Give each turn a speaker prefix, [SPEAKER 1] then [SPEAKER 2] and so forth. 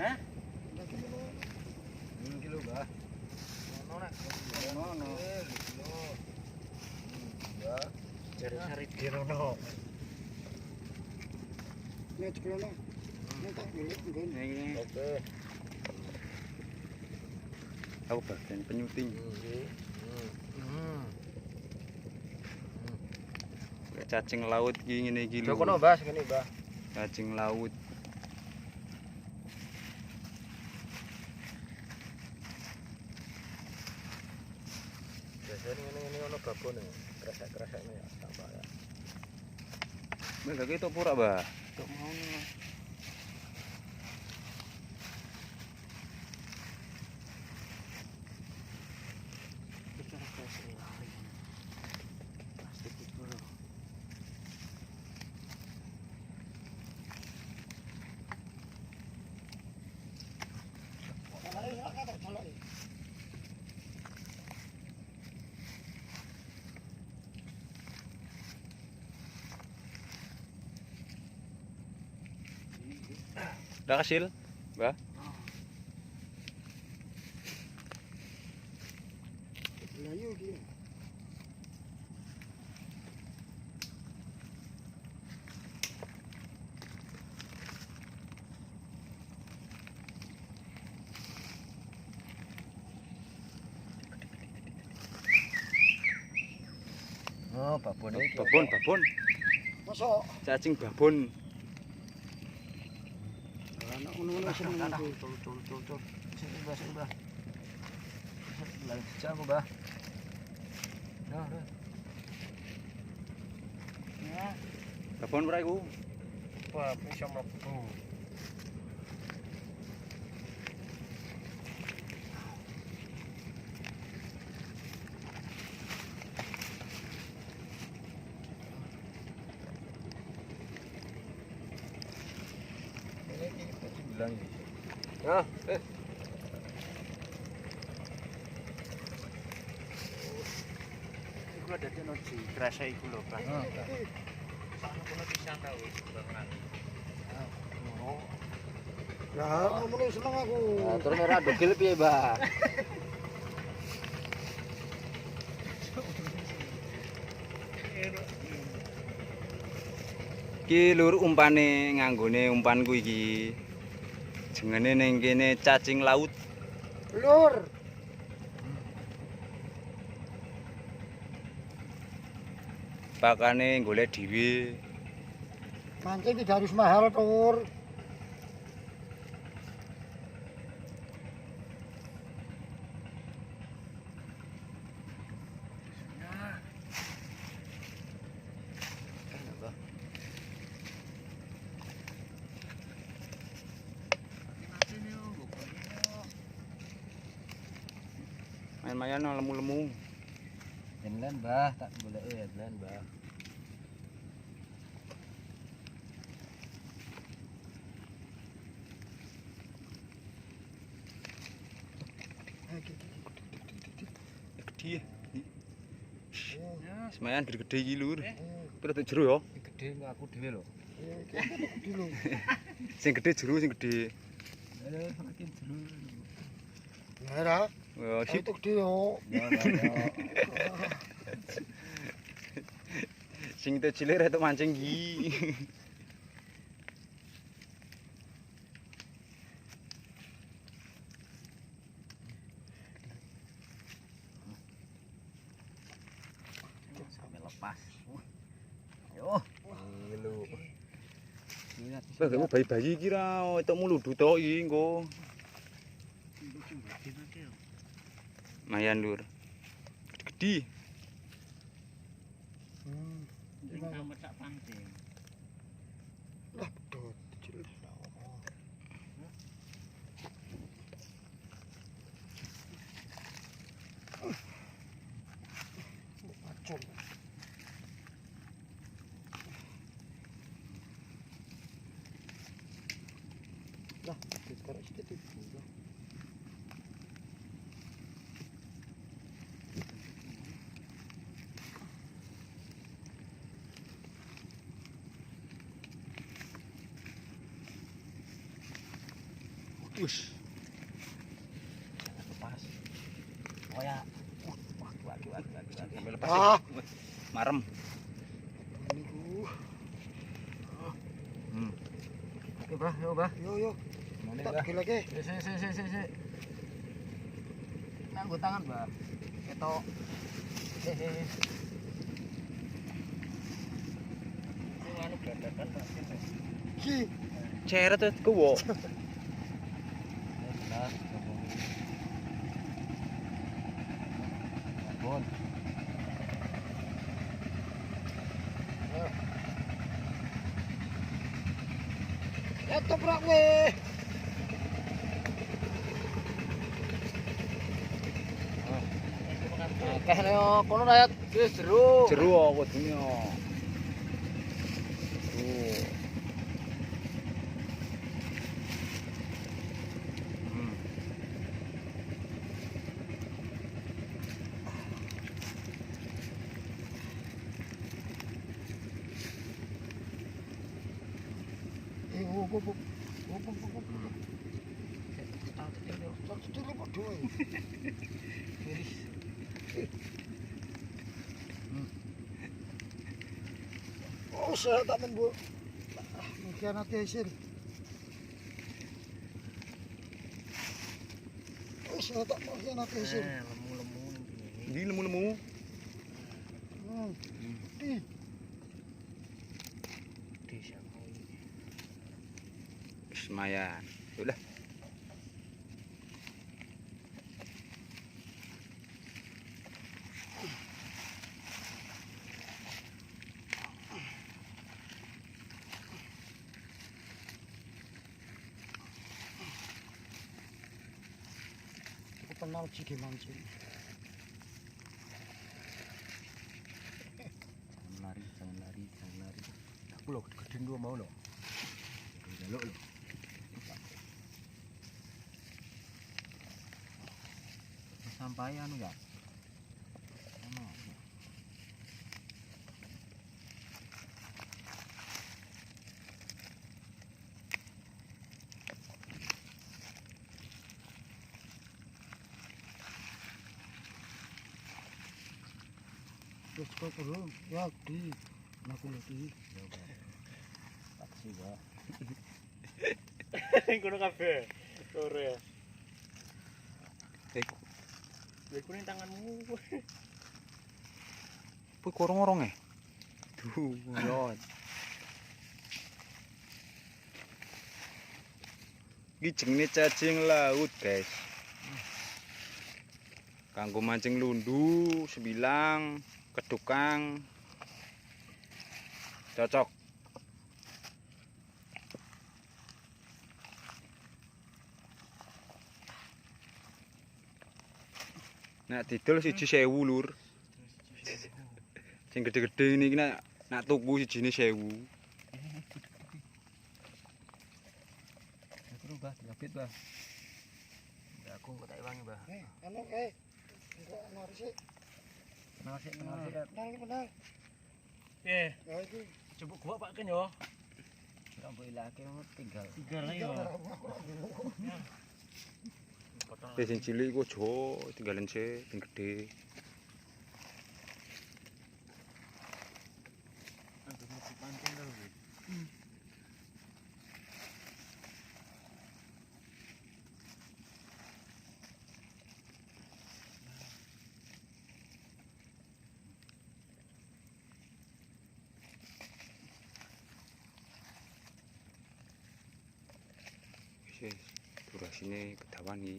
[SPEAKER 1] Hah?
[SPEAKER 2] Kilo bah. Ono. Kilo. Ya.
[SPEAKER 1] Cari-cari di rono.
[SPEAKER 3] Nih ceklone. Nih tak dulu nggon.
[SPEAKER 1] Ini
[SPEAKER 2] Oke.
[SPEAKER 1] Kabupaten Penyuting. Cacing laut iki ngene iki lho.
[SPEAKER 2] Jokono Mbah, segini Mbah.
[SPEAKER 1] Cacing laut.
[SPEAKER 2] Biasanya ini ono babon ya. Kresek-kreseknya ya tambah ya.
[SPEAKER 1] Mbak lagi itu pura, Mbah.
[SPEAKER 3] Tok mau.
[SPEAKER 1] Udah hasil, Mbah?
[SPEAKER 3] Layu dia.
[SPEAKER 2] Oh, babon iki.
[SPEAKER 1] Babon.
[SPEAKER 3] Masuk.
[SPEAKER 1] Cacing babon.
[SPEAKER 3] Anak ngono-ngono seneng aku.
[SPEAKER 2] Cul. Sini Mbah. Lagi jam Mbah. Nah.
[SPEAKER 3] Ya,
[SPEAKER 1] Babon ora iku?
[SPEAKER 2] Wah, bisa mlebu. Ini tadi bilang ya. Nah,
[SPEAKER 1] Iku ada di kerasa iku lho, Pak. Sakno kono pisan ta wis banget.
[SPEAKER 3] ya ngono seneng aku.
[SPEAKER 2] Nah, terus ora dogel piye, Mbah?
[SPEAKER 1] Iki lur umpane nganggone umpanku iki. Jengene ning kene cacing laut.
[SPEAKER 3] Lur,
[SPEAKER 1] Pakane golek dhewe.
[SPEAKER 3] mancing tidak harus mahal, Tur.
[SPEAKER 1] Main-main lemu-lemu.
[SPEAKER 2] Jenengan, Mbah, tak goleki ya, jenengan, Mbah.
[SPEAKER 1] Gede. Ya, semayan gede-gede iki lur. Terus tak jero ya.
[SPEAKER 2] Gede aku dhewe lho.
[SPEAKER 3] Dulu.
[SPEAKER 1] Sing gede jero sing gede.
[SPEAKER 2] Ayo, makin jero.
[SPEAKER 3] Merah.
[SPEAKER 1] Oh, sip.
[SPEAKER 3] Itu dia.
[SPEAKER 1] Sing itu cilik rek tok mancing iki.
[SPEAKER 2] Sampai lepas. Ayo. Ngilu.
[SPEAKER 1] Lah kamu bayi-bayi iki ra tok muludu tok iki engko. Mayan lur. Gede.
[SPEAKER 3] Sama tak pancing. Lah pedot cilik. Acur. Lah, sekarang sedikit itu.
[SPEAKER 1] Wus.
[SPEAKER 2] Lepas. Oh ya. Waduh.
[SPEAKER 1] Sampai lepas.
[SPEAKER 3] Ah.
[SPEAKER 1] Marem.
[SPEAKER 3] Niku.
[SPEAKER 2] Oke, Bah, yuk, Bah.
[SPEAKER 3] Yo.
[SPEAKER 2] Mana,
[SPEAKER 3] Tak
[SPEAKER 2] Bah?
[SPEAKER 3] tegel lagi.
[SPEAKER 2] Si. Nganggo tangan, Bah. Ketok. Hehehe. Ini anu dadakan, Pak.
[SPEAKER 3] Ki.
[SPEAKER 1] Ceret tuh kuwo.
[SPEAKER 2] Jelas, ngomongin. Bon.
[SPEAKER 3] Ya toprak weh.
[SPEAKER 2] Akeh yo kono rakyat wis jeruk.
[SPEAKER 1] Jeru aku dunya. Tuh.
[SPEAKER 3] Opo. Tak tegel padha wae. Oh, saya tak membu. Mengkhianati hasil. Oh, saya tak mengkhianati hasil.
[SPEAKER 2] Lemu-lemu ini.
[SPEAKER 1] Di lemu-lemu.
[SPEAKER 3] Ih,
[SPEAKER 2] Desa mau ini.
[SPEAKER 1] Lumayan. Udah.
[SPEAKER 3] aku kenal Cige mancing.
[SPEAKER 2] Jangan lari. Aku loh gede-gedein dua mau loh. Jaluk loh. Sampai anu ya. Ono.
[SPEAKER 3] Terus kau turun, ya di, aku lagi.
[SPEAKER 2] Taksi gua.
[SPEAKER 4] Kono kabeh. Sore.
[SPEAKER 1] Eh,
[SPEAKER 4] Lha kuwi tanganmu.
[SPEAKER 1] kuwi korong-korong e. Duh, yon. Iki jenenge cacing laut, guys. Kanggo mancing lundu, sebilang, kedukang. Cocok. Nek didol siji 1000, Lur. Sing gede-gede niki nak tuku sijine 1000.
[SPEAKER 2] Aku Bah, ngapit Bah. Ya aku kok tak iwangi Bah.
[SPEAKER 3] Anu enggak nari sih,
[SPEAKER 2] Tenang sih.
[SPEAKER 3] benar.
[SPEAKER 4] Eh,
[SPEAKER 3] Ya itu.
[SPEAKER 4] coba gua Pak Ken yo.
[SPEAKER 2] Ora mbok ilake tinggal.
[SPEAKER 4] Tinggal lagi yo.
[SPEAKER 1] Wis sing cilik iku aja tinggalan sik, sing gedhe.
[SPEAKER 4] Pancing lho.
[SPEAKER 1] Wis durasine kedawan iki.